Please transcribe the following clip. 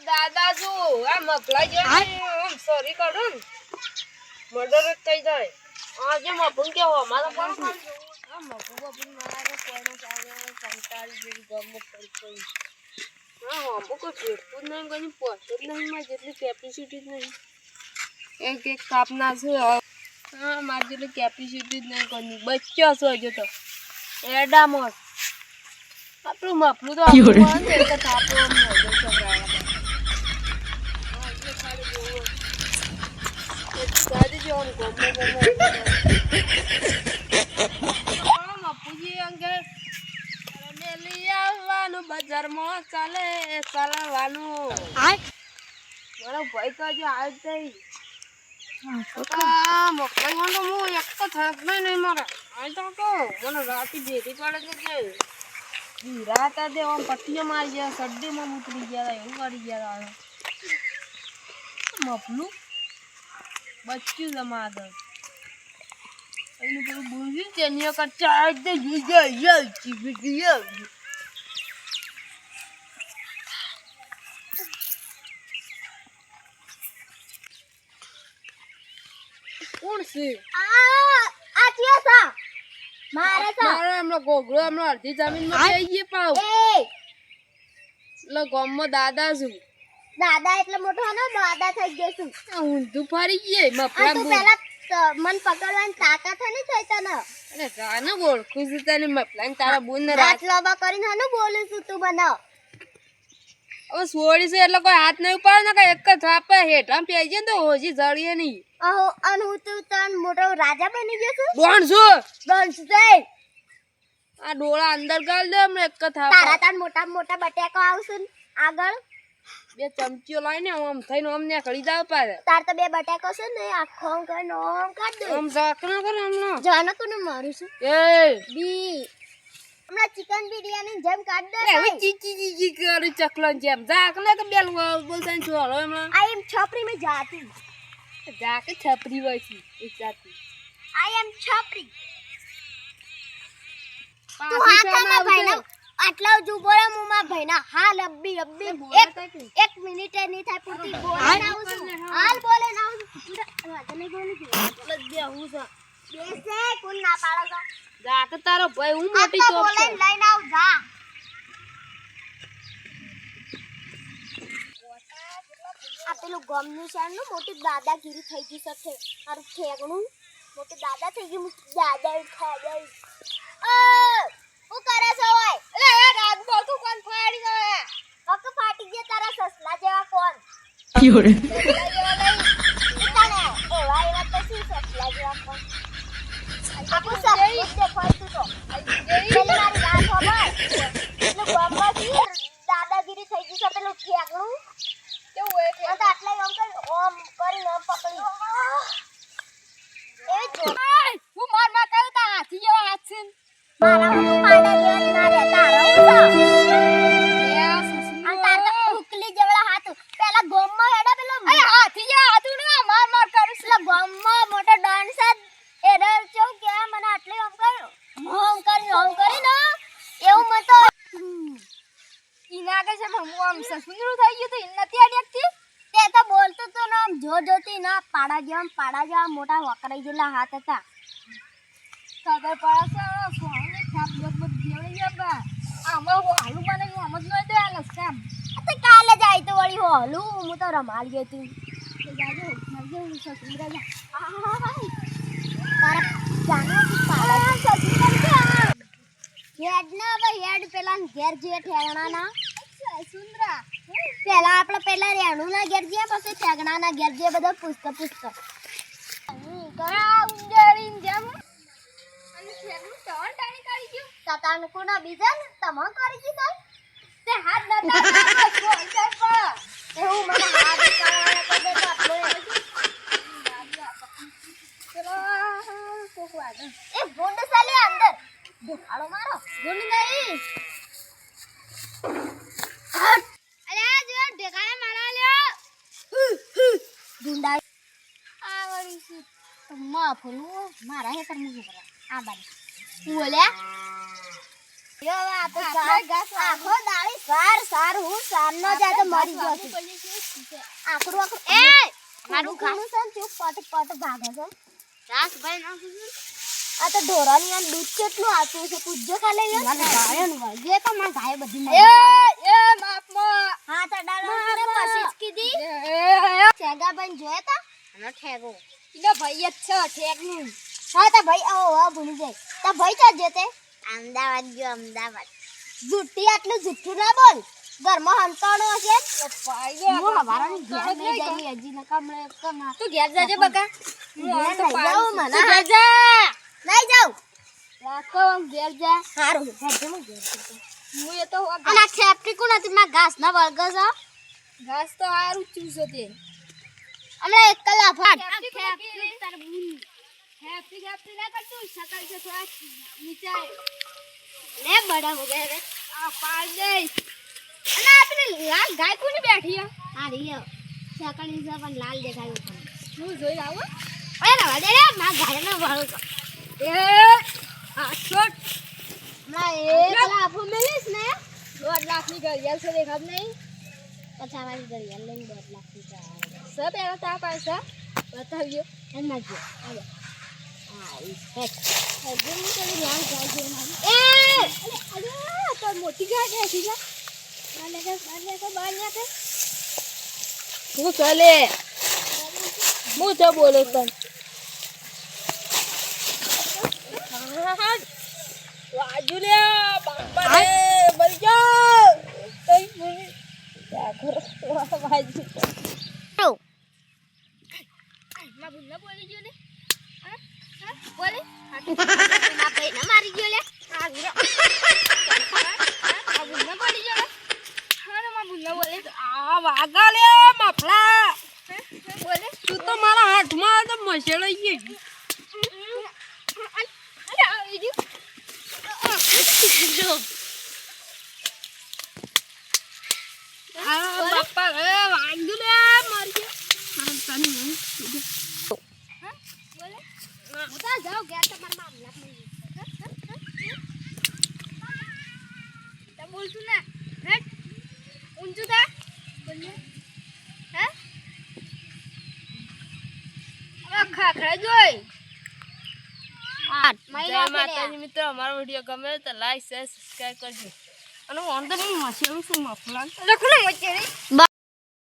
દાદા જો આ મફલા જો આમ સોરી કરું મર્ડર થઈ જાય આજે મફું કે હો મારા પણ આ મફું બપું મારા કોનો ચાલે સંતાળી જેવી ગમ પડી હા હો બકો ફેરતું નહીં ગની પોસે નહીં માં જેટલી કેપેસિટી જ નહીં એક કાપના છે હા માર જેટલી કેપેસિટી જ નહીં ગની બચ્ચો છો જો તો એડામોસ આપણું મફલું તો આપણું ને તો થાપો ન જો છોકરા દાદી જો ગોમો મપુજી અંગે મેલી આવવાનું બજારમાં ચાલે ચાલવાનું મારો ભાઈ તો જો આવ જઈ મોકલવાનું હું એક તો થાક નહીં મારે આ તો મને રાતી ભેટી પડે છે રાત દે આમ પટ્ટીઓ મારી ગયા સડ્ડીમાં ઉતરી ગયા એવું કરી ગયા મફલું બચ્ચું જમા દો એનું પેલું બોલ્યું છે ને કચ્ચા દે કોણ છે આ ચિયા સા મારે સા મારે એમનો ગોગળો એમનો અડધી જમીનમાં જઈ ગઈ પાવ એટલે ગામમાં દાદા છું દાદા એટલે મોટો હનો દાદા થઈ ગયો છું ઊંધું ફરી ગયે મફલા તું પેલા મન પકડવાની તાકાત હની થઈ તને અરે રાને ઓળખું છું તને મફલા તારા બોન ને રાત લોબા કરીને હનો બોલું છું તું બનાવ હવે સોળી છે એટલે કોઈ હાથ નહીં ઉપાડે ને કઈ એક જ થાપે હેઠા પેજે ને તો હોજી જળીએ નહીં અહો અન હું તું તન મોટો રાજા બની ગયો છું ડોણ છું બંસ દે આ ડોળા અંદર ગાલ દે હમણાં એક જ થાપે તારા તાન મોટા મોટા બટેકો આવશે આગળ બે ચમચીઓ લઈને આમ થઈને અમને ખડી જાવ પાડે તાર તો બે બટેકો છે ને આખો કઈ નોમ કાઢ દે આમ ઝાકણા કરે હમણાં જાનો કોને મારું છું એ બી હમણાં ચિકન બિરયાની જેમ કાઢ દે હવે ચીચી કરે ચકલન જેમ ઝાકણા કે બેલ બોલતા છો હલો હમણાં આઈ એમ છોપરી में जाती ઝાકે છપરી હોય છે એક જાતી आई एम छपरी તું હાથમાં ભાઈના આટલા જ ઉભો રહે મુમાં ભાઈના હાલ અબ્બી અબ્બી એક મિનિટ નહીં થાય પૂરતી બોલે ના આવું છું હાલ બોલે ના આવું છું તને બોલી દે એટલે જ હું છે બેસે કોણ ના પાડો ઝાકે તારો ભાઈ હું મોટી તો તોપ બોલે લઈને આવ જા આ પેલું ગમનું શાળનું મોટી દાદાગીરી થઈ ગઈ છે મારું ઠેગણું મોટી દાદા થઈ ગયું દાદા ખાઈ હું કરે છે ઓય એટલે યાર આગ બોલતું કોણ ફાડી ગયો કક ફાટી ગયા તારા સસલા જેવા કોણ યોરે તને એવા એવા તો શું સસલા જેવા કોણ આપું સબ દે ફાડતું તો પેલી મારી વાત ખબર એટલે ગમમાંથી દાદાગીરી થઈ ગઈ છે પેલું ઠેગણું કેવું હોય છે તો આટલા અંકલ ઓમ કરી ઓમ પકડી એ જો હું માર માં કહું તા હાથી જેવા હાથ છે મારા હું પાડા દેન ના રે તારા હું આ તારા ઉકલી જેવડા હાથ પેલા ગોમમાં હેડા પેલો અરે હાથી જેવા હાથ ને માર માર કરું એટલે ગોમમાં મોટો ડાન્સ એરર ચો કે મને આટલી ઓમ કરી ને એવું મત ઈના કે છે હું આમ સુંદરું થઈ ગયું તો ઈ નથી આડ્યાતી તે તો બોલતો તો ને આમ જોતી ના પાડા જેવા મોટા વકરાઈ જેલા હાથ હતા ખબર પડે છે સોને થાપ બત જેવડી ગયા આમાં હાલુ મને હું સમજ નઈ દે આલસ કામ તે કાલે જાય તો વળી હોલું હું તો રમાલ ગઈ હતી તે જાજો હું સસુરા જા તારા જાનો પાડા સસુરા હેડ ના ભાઈ હેડ પેલા ઘેર જે ઠેગણા ના સુંદરા પેલા આપણે પેલા રેણું ના ઘેર જે પછી ઠેગણા ના ઘેર જે બધા પુસ્તક કરા ઉંજેરીન જેમ અને ખેરનું તણ ટાણી કરી ગયું તાતાન કોના બીજા ને તમ કરી દીધા તે હાથ ના તાણ એવું મને હાથ કરવાના પદે તો આટલો ચલો કોક વાગ એ ગુંડ સાલે અંદર દુખાડો મારો ગુંડ નહીં અરે આ જો ઢેકાળા મારા લ્યો ગુંડા આ વળી છે માં ફોલું મારા હે કરમું કરા આ બારી બોલ્યા યો આ તો આખો દાડી સાર હું સારનો જાય તો મરી ગયો છું આખરું એ મારું ખાનું છે ને ચૂપ પટ ભાગે છે ઘાસ ભાઈ નાખું છું આ તો ઢોરાની આ દૂધ કેટલું આતું છે પૂજ્યો ખાલે યો મને ગાય ન વાગે તો માં ગાય બધી એ માપમાં હા તો ડાલો ને પછી જ કીધી સેગા બન જોયા તા અને ઠેગો ઈનો ભાઈ જ છે ઠેગનું હા તા ભાઈ આવો ભૂલી જાય તા ભાઈ ચા જતે અમદાવાદ ગયો અમદાવાદ જુઠ્ઠી આટલું જુઠ્ઠું ના બોલ ઘરમાં હંતાણો હશે હું હવારાની ઘેર લઈ જઈ હજી ન કામલે કમા તું ઘેર જાજે બકા હું તો પાડું મને ઘેર જા લઈ જાઉં રાખો ઘેર જા હારું ઘેર જા હું ઘેર હું એ તો અને ખેપટી કોણ હતી માં ઘાસ ના વળગો છો ઘાસ તો હારું ચૂસો તે હમણાં એક કલાક ફાટ ખેપટી ના કરતું સકાળ છે થોડા નીચે લે બડા હો ગયા રે આ પાડ દે અને આપણે લાલ ગાય કોની બેઠી હે આ રીયો સકાળી છે પણ લાલ દેખાયું પણ હું જોઈ આવો ઓય ના વાડે રે માં ગાય ના વાળો તો એ આ શોટ ના એ પેલા આપો મેલીસ ને 2 લાખ ની ઘડિયાળ છે દેખાબ નહીં 50 વાળી ઘડિયાળ લઈને 2 લાખ ની સબ એવા તા પૈસા બતાવ્યો એમ ના જો આવો આ ઈ હેટ હજુ હું તો લાલ ગાય છે મારી એ અરે તો મોટી ગાય છે સીધા માને કે બાર ના કે હું ચાલે હું તો બોલો તન વાજુ લે બાપા રે મરી જા કઈ બોલી યા કરો વાજુ માં બુલ્લા બોલી ગયો ને હા બોલે ના ભાઈ ના મારી ગયો લે આ બુલ્લા બોલી ગયો હા માં બુલ્લા બોલે આ વાગા લે મફલા બોલે તું તો મારા હાથમાં તો મસેળાઈ ગઈ અરે આવી ગયું બાપા રે વાંગુ લે મરી ગયો હા તને હા બોલે હું તો જાઉં ગયા તમારા મામલા તો બોલતું ને હેટ ઊંચું થા બોલે હે હવે ખાખરા જોઈ જય માતાજી મિત્રો અમારો વિડિયો ગમે તો લાઈક શેર સબસ્ક્રાઇબ કરજો અને હું અંદર હું મસેલું છું મફલા લખો ને મચેરી